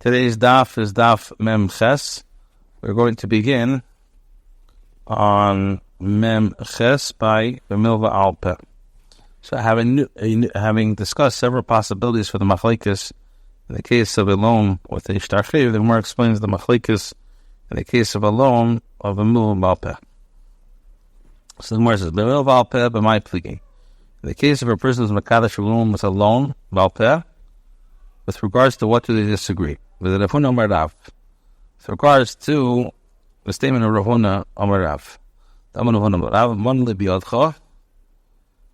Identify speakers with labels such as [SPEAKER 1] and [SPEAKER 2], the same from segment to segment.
[SPEAKER 1] Today's daf is daf Mem Ches. We're going to begin on Mem Ches by B'milva Alpeh. So having discussed several possibilities for the machlekes in the case of a loan with a shtar chiv, the Gemara explains the machlekes in the case of a loan of a B'milva Alpeh. So the Gemara says, B'milva Alpeh b'may pligi. In the case of a person's mekadosh loan with a loan, Alpeh, with regards to what do they disagree? With Rav Huna Rav. With regards to the statement of Rav Huna Rav.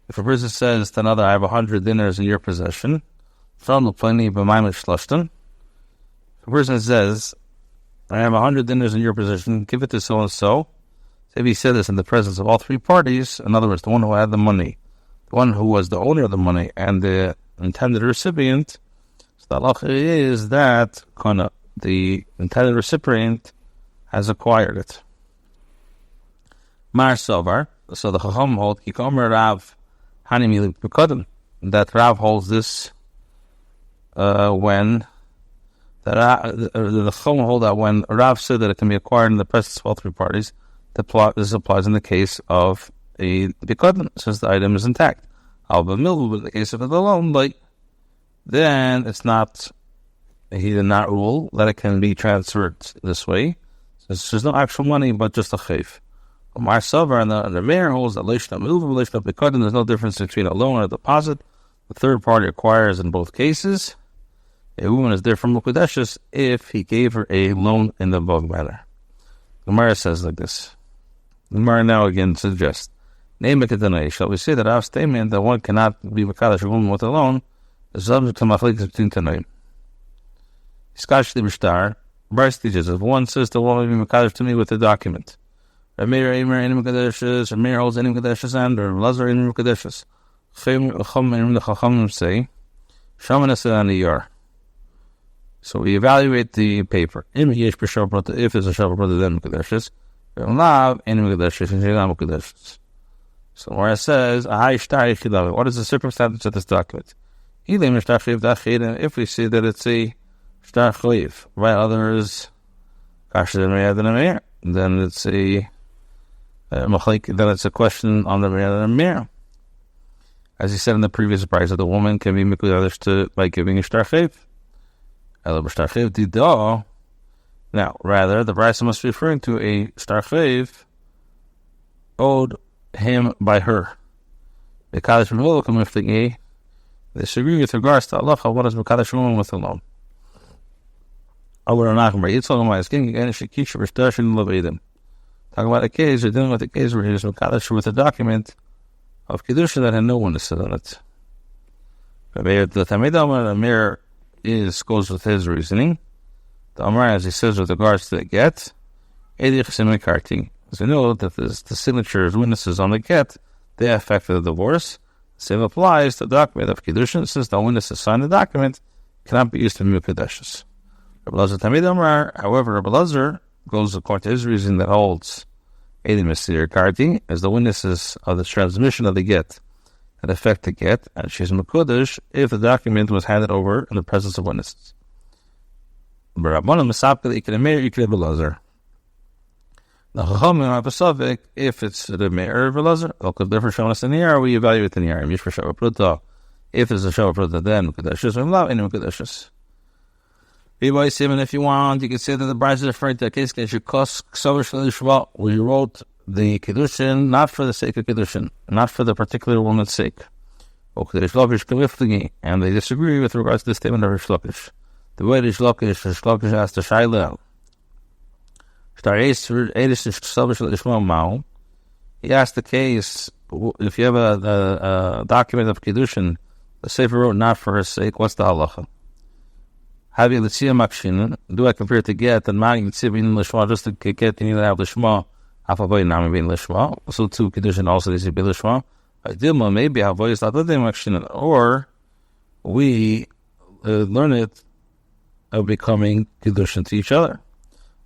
[SPEAKER 1] If a person says to another, I have 100 dinars in your possession, if a person says, I have 100 dinars in your possession, give it to so-and-so. Say if he said this in the presence of all three parties, in other words, the one who had the money, the one who was the owner of the money, and the intended recipient, the halacha is that the intended recipient has acquired it. Mar Sovar, so the Chacham hold Kikomer Rav Hanimili Pekadam, that Rav holds this when the Chacham hold that when Rav said that it can be acquired in the presence of all three parties, this applies in the case of a Pekadam, since the item is intact. However, in the case of the loan, then it's not, he did not rule that it can be transferred this way. So there's no actual money, but just a chayv. Mar Savar and the mayor holds that there's no difference between a loan or a deposit. The third party acquires in both cases. A woman is different from Mukadeshus if he gave her a loan in the above manner. The Gemara says like this. The Gemara now again suggests, shall we say that our statement that one cannot be Makadosh a woman with a loan is subject to machlekes between Tanoim. Iskashli b'shtar, Bryce teaches, if one says the woman be mekadosh to me with a document, Ramir Eimer any mekadoshes, Ramir holds any mekadoshes, and or Lazar any mekadoshes. The Chachamim say, Shamanasa aniyar. So we evaluate the paper. If there's a shavar brother, then mekadoshes. Lav any mekadoshes, and sheilam mekadoshes. So where it says, what is the circumstance of this document? If we see that it's a shtar chayv, by others, then it's a then it's a question on the Meyad. As he said in the previous price, that the woman can be mikudash by giving a shtar chayv. Now, rather, the price must be referring to a shtar chayv owed him by her. Because they disagree with regards to Allah, what is Mekadosh woman with a loan? Talking about a case, or dealing with a case where he was Mekadosh with a document of Kidushin that had no one to sit on it. The Amir goes with his reasoning. The Amir, as he says with regards to the get, as we know that the signatures, witnesses on the get, they affected the divorce. Same applies to the document of Kidushin, since the witness has signed the document, cannot be used to be Mekadeshes. However, Rabbi Lazar goes according to his reason that holds Edim Mesir Karti as the witnesses of the transmission of the get that affect the get, and she's Mekudesh if the document was handed over in the presence of witnesses. The Chachamim have a suffix if it's the Meir of Elazar. Therefore, Shamanasa Niyar, we evaluate the Niyar. If there's a Shavar Pruta, then Mekadeshus, we allow any Mekadeshus. And if you want, you can say that the bride is referring to a case we wrote the Kidushin not for the sake of Kidushin, not for the particular woman's sake. And they disagree with regards to the statement of Rish Lakish. The way Rish Lakish asked the Shaila, he asked the case, if you have a document of Kidushin, the Sefer wrote not for her sake, what's the halacha? Do I compare it to get and just to get, you need to have Lishma, so to Kidushin also needs to be Lishma. Maybe or we learn it of becoming Kidushin to each other.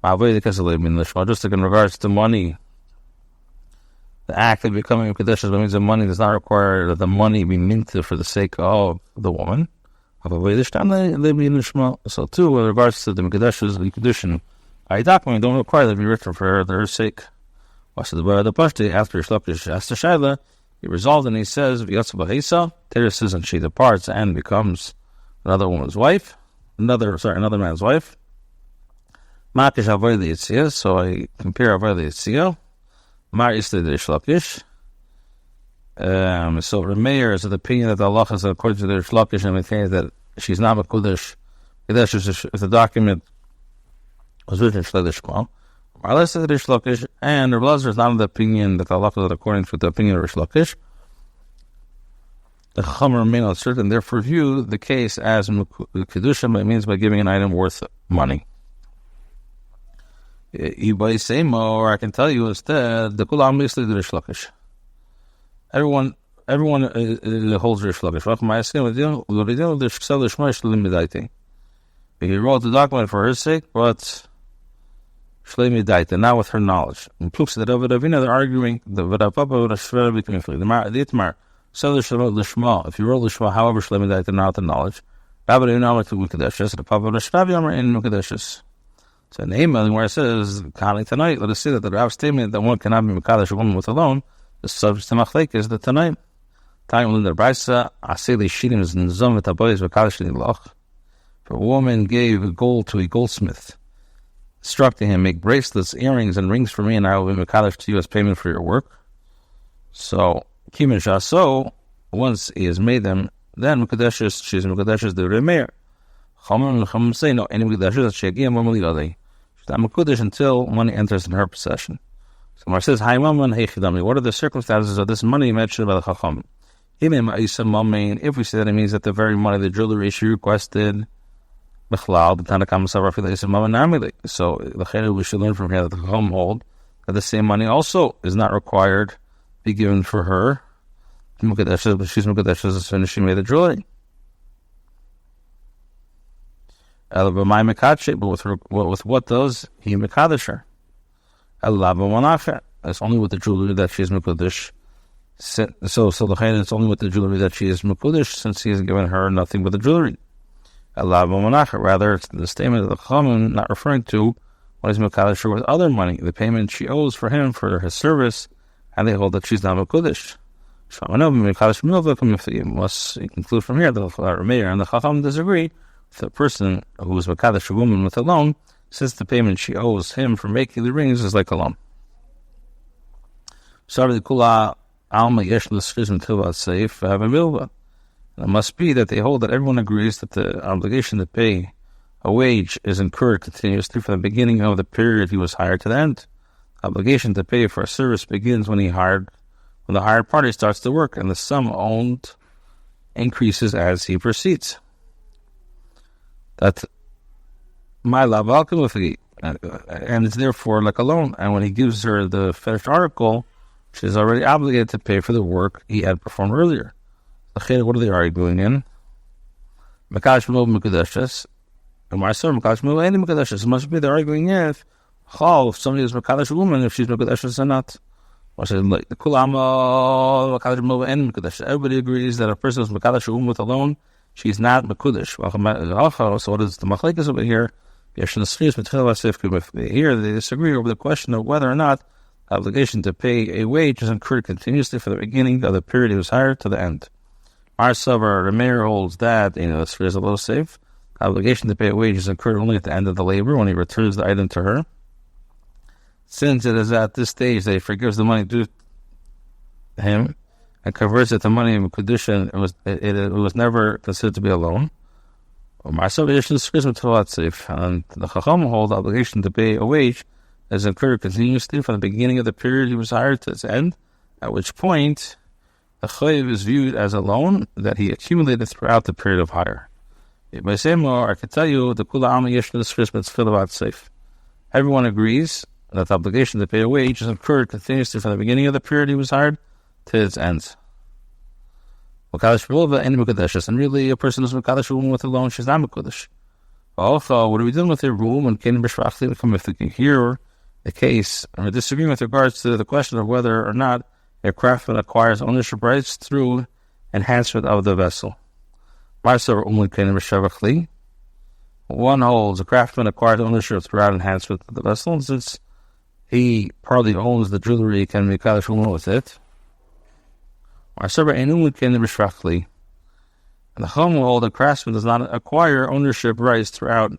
[SPEAKER 1] Just like in regards to money, the act of becoming a Kiddush means the money does not require that the money be minted for the sake of the woman. So too, with regards to the Mikadesh's Kidushin, I document don't require that be written for her sake. After Rish Lakish asked the Shaila, he resolved and he says, Terah says, and she departs and becomes another woman's wife, another man's wife. Makish Avoy the Yitzia, so I compare Avoy the Yitzia. Mar Isli the Rish Lakish. So Rameir is of the opinion that the Allah is according to the Rish Lakish and maintains that she's not a Kudish. If the document was written in Shlei Lishma. Marles is Rish Lakish, and Rabbi Lazar is not of the opinion that the Allah is according to the opinion of Rish Lakish. The Chacham remain uncertain, therefore view the case as Kidushin, but it means by giving an item worth money. Or I can tell you instead, the Kulam is the Rish Lakish. Everyone holds Rish Lakish. He wrote the document for her sake, but Shleimi Daita, not with her knowledge. And proofs that David Avina, they're arguing the Vadapapa would have shredded between the Itmar. So if you wrote Lishma, however, Shleimi Daita, not with the knowledge. David Avina went to Mukadeshus, the Papa of Shravi in Mukadeshus. So in the email where it says, Kali tonight, let us see that the Rav statement that one cannot be Makadesh a woman with alone, the subject to Machlek is the tonight. Time in the Braisa, Asili Shirim is Nizam with Aboyes Makadesh Loch. If a woman gave gold to a goldsmith, instructing him, make bracelets, earrings, and rings for me, and I will be Makadesh to you as payment for your work. So, Kimin Shaso, once he has made them, then Mukadeshus, she's Mukadeshus the Remeir. Chacham say, no, any Mukadeshus, Shegia Mamali. She's not Makadesh until money enters in her possession. So, Mar says, Hai Maman, Hey Chidami, what are the circumstances of this money mentioned by the Chacham? If we say that, it means that the very money, the jewelry she requested, so the Chayre, we should learn from here that the Chacham hold that the same money also is not required to be given for her. She's Mukadeshus as soon as she made the jewelry. But with what does he Mekadesh her? It's only with the jewelry that she is Mekadesh. So the Chayre, it's only with the jewelry that she is Mekadesh, since he has given her nothing but the jewelry. Rather, it's the statement of the Chacham not referring to what is Mekadesh with other money, the payment she owes for him for his service, and they hold that she's not Mekadesh. Must conclude from here that the Rameir and the Chacham disagree with the person who is Mekadesh a woman with a loan, since the payment she owes him for making the rings is like a loan. It must be that they hold that everyone agrees that the obligation to pay a wage is incurred continuously from the beginning of the period he was hired to the end. The obligation to pay for a service begins when the hired party starts to work, and the sum owed increases as he proceeds. That my love and it's therefore like a loan. And when he gives her the finished article, she is already obligated to pay for the work he had performed earlier. What are they arguing in? Makadesh Mukadeshus. It must be they're arguing if somebody is Makadesh a woman, if she's Mukadeshus or not. Everybody agrees that a person is Makadesh a woman with a loan, she's not Makadesh. So what is the Machlekes over here? Here they disagree over the question of whether or not the obligation to pay a wage is incurred continuously from the beginning of the period he was hired to the end. Our Savar Rameir holds that, this is a little safe. The obligation to pay a wage is incurred only at the end of the labor when he returns the item to her. Since it is at this stage that he forgives the money due to him and converts it to money in Kidushin, it was never considered to be a loan. And the Chacham hold the obligation to pay a wage is incurred continuously from the beginning of the period he was hired to its end, at which point the chayiv is viewed as a loan that he accumulated throughout the period of hire. By saying more, I can tell you the kula am yesh l'sfis safe. Everyone agrees that the obligation to pay a wage is incurred continuously from the beginning of the period he was hired to its end. And really, a person is Mekadesh a woman with a loan, she's not Mekadesh. Also, what are we doing with a room when Ken B'Shvachli come if they can hear the case or disagreeing with regards to the question of whether or not a craftsman acquires ownership rights through enhancement of the vessel? One holds a craftsman acquires ownership throughout enhancement of the vessel, and since he partly owns the jewelry, he can make Kaddish with it. And the Chum will hold a craftsman does not acquire ownership rights throughout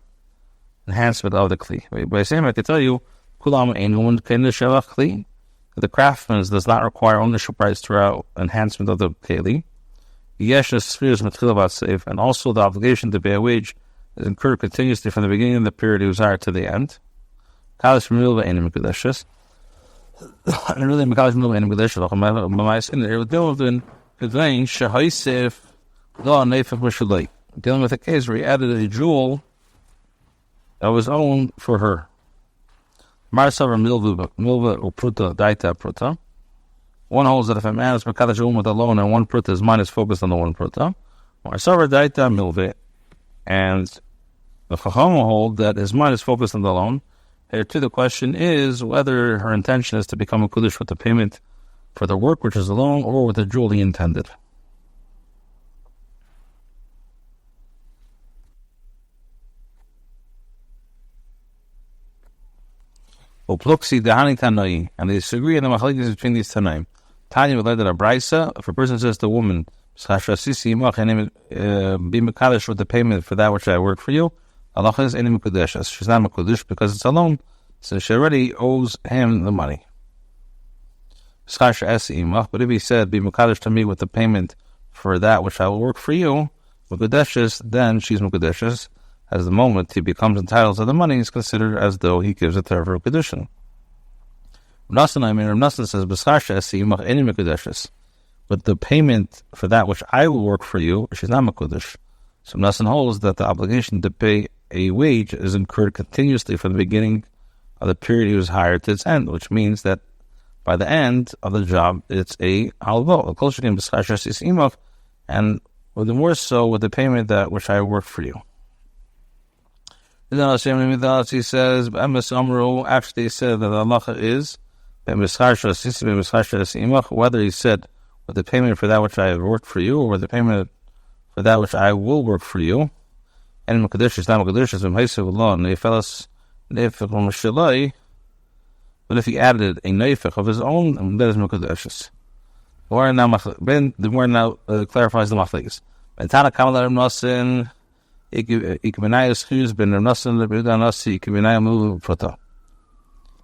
[SPEAKER 1] enhancement of the Kli. By the same, I can tell you, the craftsman does not require ownership rights throughout enhancement of the Kli. And also the obligation to pay a wage is incurred continuously from the beginning of the period he was hired to the end. And really, dealing with a case where he added a jewel that was owned for her. One holds that if a man is Mekadosh with a loan and one pruta, his mind is focused on the one pruta. And the Chacham will hold that his mind is focused on the loan. Here too, the question is whether her intention is to become a Kiddush with the payment for the work, which is the loan, or with the jewel he intended. And they disagree in the machlekes between these tanaim. Tanya would learn that a brisa, if a person says to a woman, be mekadosh with the payment for that which I work for you, Allah is enim mekadosh. She's not mekadosh because it's a loan, so she already owes him the money. But if he said, be mekadosh to me with the payment for that which I will work for you, mekadosh, then she's mekadosh. As the moment he becomes entitled to the money is considered as though he gives it to her for Kidushin. Nassan says, but the payment for that which I will work for you, she's not Mekudesh. So Nassan holds that the obligation to pay a wage is incurred continuously from the beginning of the period he was hired to its end, which means that by the end of the job, it's a halvo, a closer game, and with the more so with the payment that which I work for you. He says, after they said that the halacha is whether he said with the payment for that which I have worked for you, or with the payment for that which I will work for you, and Mekadosh is not Mekadosh, but if he added a neifich of his own, that is Mekadosh. The word now clarifies the machlekes.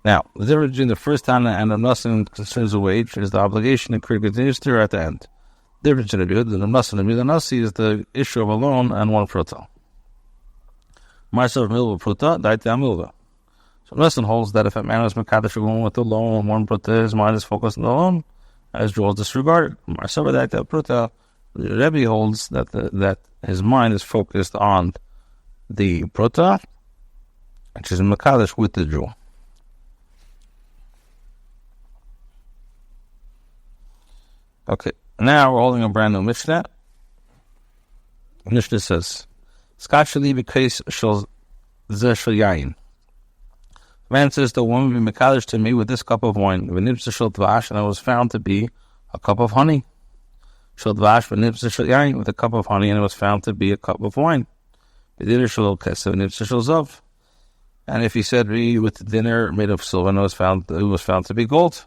[SPEAKER 1] Now, the difference between the first Tana and the Nassan concerns the wage is the obligation incurred continuously or at the end. The difference between the Nassan and the Nasi is the issue of a loan and one prota. So Nassan holds that if a man is Mekadosh with the loan and one prota, his mind is focused on the loan, as Joel disregarded. The Rebbe holds that his mind is focused on the prota, which is Mekadosh with the jewel. Okay, now we're holding a brand new Mishnah. Mishnah says, "Skachali b'kais shel zeh shel yayin." Man says, "The woman be Mekadosh to me with this cup of wine, v'nibsa shel dvash, and it was found to be a cup of honey." Shel dvash v'nibsa shel yayin, with a cup of honey, and it was found to be a cup of wine. V'dinner shel kesef v'nibsa shel zav, and if he said with the dinner made of silver, and it was found to be gold.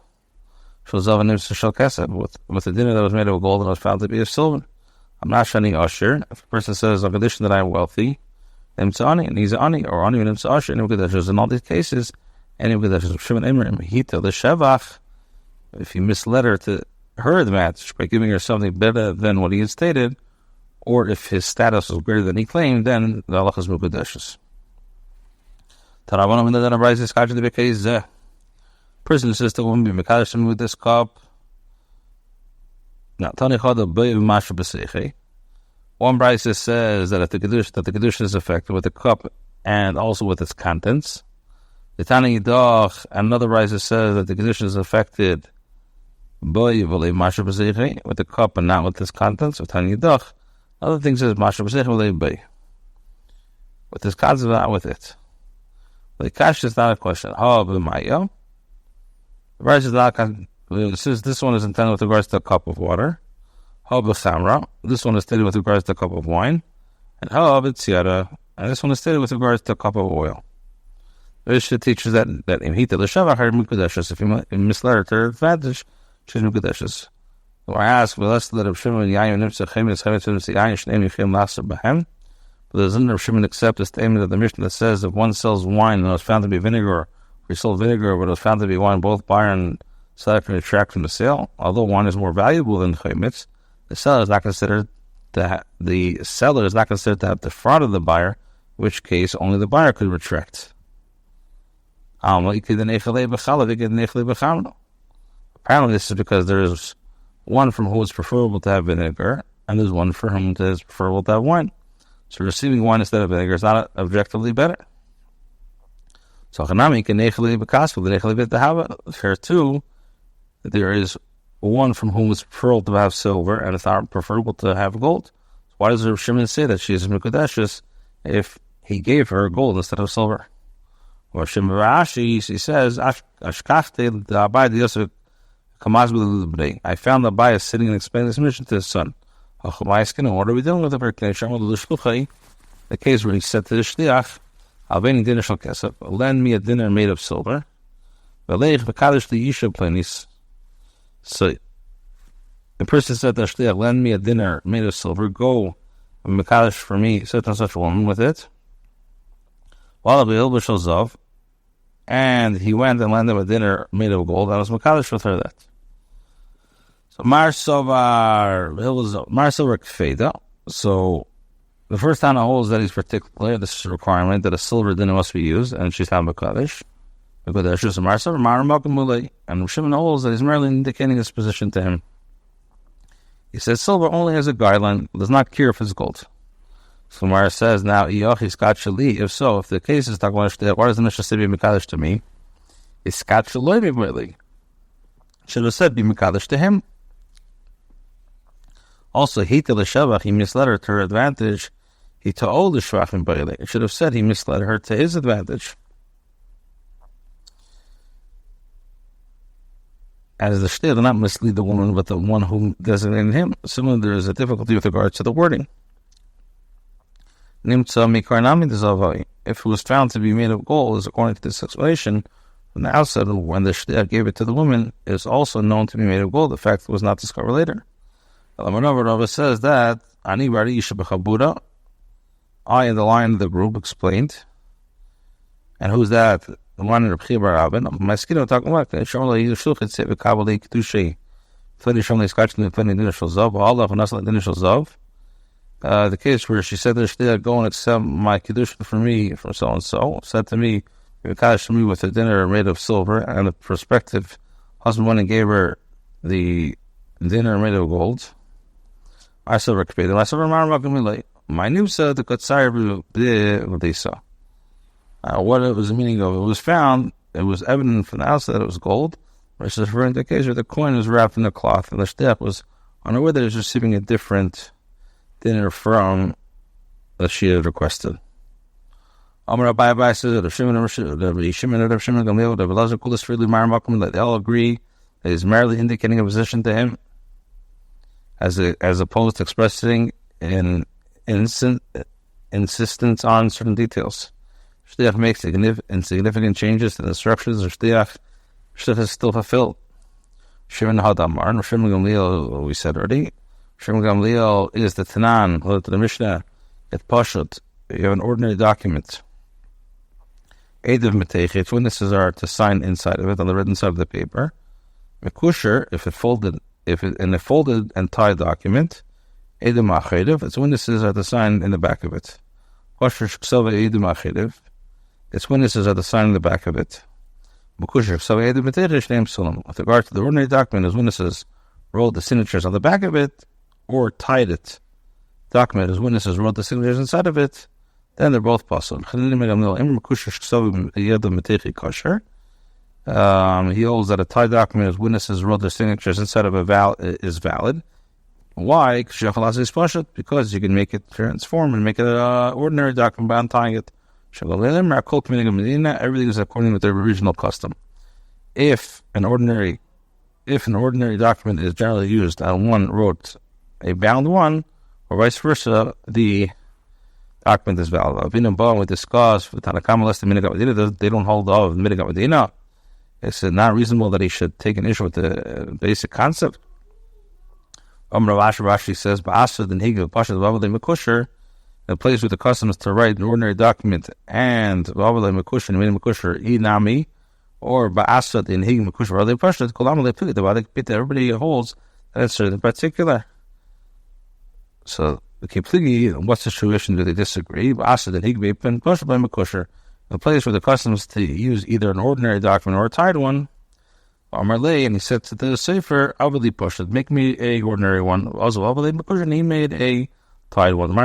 [SPEAKER 1] Shel zav v'nibsa shel kesef, with the dinner that was made of gold and was found to be of silver. I'm not shani usher. If a person says on condition that I am wealthy, nimsa ani, and he's ani, or ani nimsa usher, and in all these cases, any Shimon Emrim hita l'shevach, if he misled her to her the match by giving her something better than what he had stated, or if his status was greater than he claimed, then the halacha is mukadeshes. Tarabana minna dana brayis iskach de bekeiz zeh. Person says to woman be mekadosh with this cup. Now tani chada b'yiv masha b'seichei. One brayis says that the kedushin is affected with the cup and also with its contents. The tani yidach, another brayis says that the kedushin is affected with the cup and not with its contents. With tani yidach, other things says masha b'seichei with his contents, not with it. The kash is not a question. How b'mayo? The brayis is not. Since this one is intended with regards to a cup of water, Ha b'chamra. This one is stated with regards to a cup of wine. And ha b'tziara. And this one is stated with regards to a cup of oil. Risha teaches that imhita l'shavach are mukadeshes. If you misled her to her advantage, she's mukadeshes. So I ask, well, let's let Rav Shimon yayin nimtzah chemes chemes nimtzah yayin shneim yichim laser b'hem. But doesn't Rav Shimon accept the statement of the Mishnah that says if one sells wine and it was found to be vinegar, or he sold vinegar but it was found to be wine, both buyer and seller can retract from the sale. Although wine is more valuable than chemetz, the seller is not considered to have defrauded the buyer, in which case only the buyer could retract. Apparently this is because there is one from whom it's preferable to have vinegar, and there's one for whom it is preferable to have wine. So receiving wine instead of vinegar is not objectively better. So here too, there is one from whom it's preferable to have silver, and it's not preferable to have gold. So why does Rav Shimon say that she is Mekudeshes if he gave her gold instead of silver? Or Shimon Rashi, he says, I found the bias sitting and explaining this mission to his son. What are we dealing with? The case where he said to the shliach, lend me a dinner made of silver. So the person said to the shliach, lend me a dinner made of silver, go and mekadosh for me such and such a woman with it. And he went and lent him a dinner made of gold, and was mekadosh with her that. So Mar Sovar Kfeda. So the first time it holds that he's particular, this is a requirement that a silver dinner must be used, and she's not mekadosh. Mekadosh Mar Sovar Mar Makamulei, and Shimon holds that he's merely indicating his position to him. He says silver only has a guideline, does not cure if it's gold. So Mar says now, if so, if the case is Takwan, why does the Mishnah say be mekadosh to me? It's Skatchaloi really. Should have said be mekadosh to him. Also, he misled her to her advantage. He told the shvachim b'ilei. It should have said he misled her to his advantage. As the shtir did not mislead the woman, but the one who designated him. Similarly, there is a difficulty with regards to the wording. Nimtza mikarnami dezavai. If it was found to be made of gold, as according to this explanation, from the outset, when the shtir gave it to the woman, it is also known to be made of gold. The fact was not discovered later. Rabbi says that Ani Bari Ishabachabura, I in the line of the group explained. And who's that? The one in the Bchibar Abin. My skin are talking about Shamla Yushuk say the Kabbalah קידושין. Plenty Shamla scratching the plenty initial Zav, Allah and Nasal initial Zav. The case where she said that go and accept my Kidushin for me from so and so, said to me, Mekadosh me with a dinner made of silver, and the prospective husband went and gave her the dinner made of gold. My silver kpeda, my silver marmakamilay. My new said the kotsar b'disa. What it was the meaning of it was found. It was evident from the outset that it was gold. Which is referring to the case where the coin was wrapped in a cloth, and the shtep was unaware that it was receiving a different dinner from that she had requested. Amar Abai says that Rav Shimon Gamliel, Rav Elazar Kulas freely marmakamilay. They all agree that he's merely indicating a position to him, as opposed to expressing an insistence on certain details. Shliach makes insignificant changes to the instructions, or Shliach is still fulfilled. Shimon Hadamar, and Shimon Gamliel, we said already. Shimon Gamliel is the Tanan, or the Mishnah, at Pashut. You have an ordinary document. Eidav Metech, its witnesses are to sign inside of it, on the written side of the paper. Mekusher, if in a folded and tied document, Eidim Achedev, its witnesses are to sign in the back of it. Kosher Shksava Eidim Achedev, its witnesses are to sign in the back of it. Mekusher Shksava Eidim Metech Shneim Sulam. With regard to the ordinary document, his witnesses wrote the signatures on the back of it, or tied it. Document, his witnesses wrote the signatures inside of it, then they're both possible. He holds that a tied document, his witnesses wrote their signatures inside of is valid. Why? Because you can make it transform and make it an ordinary document by untying it. Everything is according to their original custom. If an ordinary document is generally used and one wrote a bound one, or vice versa, the document is valid. We discussed with Tanakama less than Minhag, they don't hold of Minhag Medina. It's not reasonable that he should take an issue with the basic concept. Rashi says, the place where the custom is to write an ordinary document and everybody holds that it's in particular. So the Kipligi, what's the situation? Do they disagree? The place where the custom is to use either an ordinary document or a tied one. And he said to the Sefer, make me a ordinary one. Also, he made a tied one.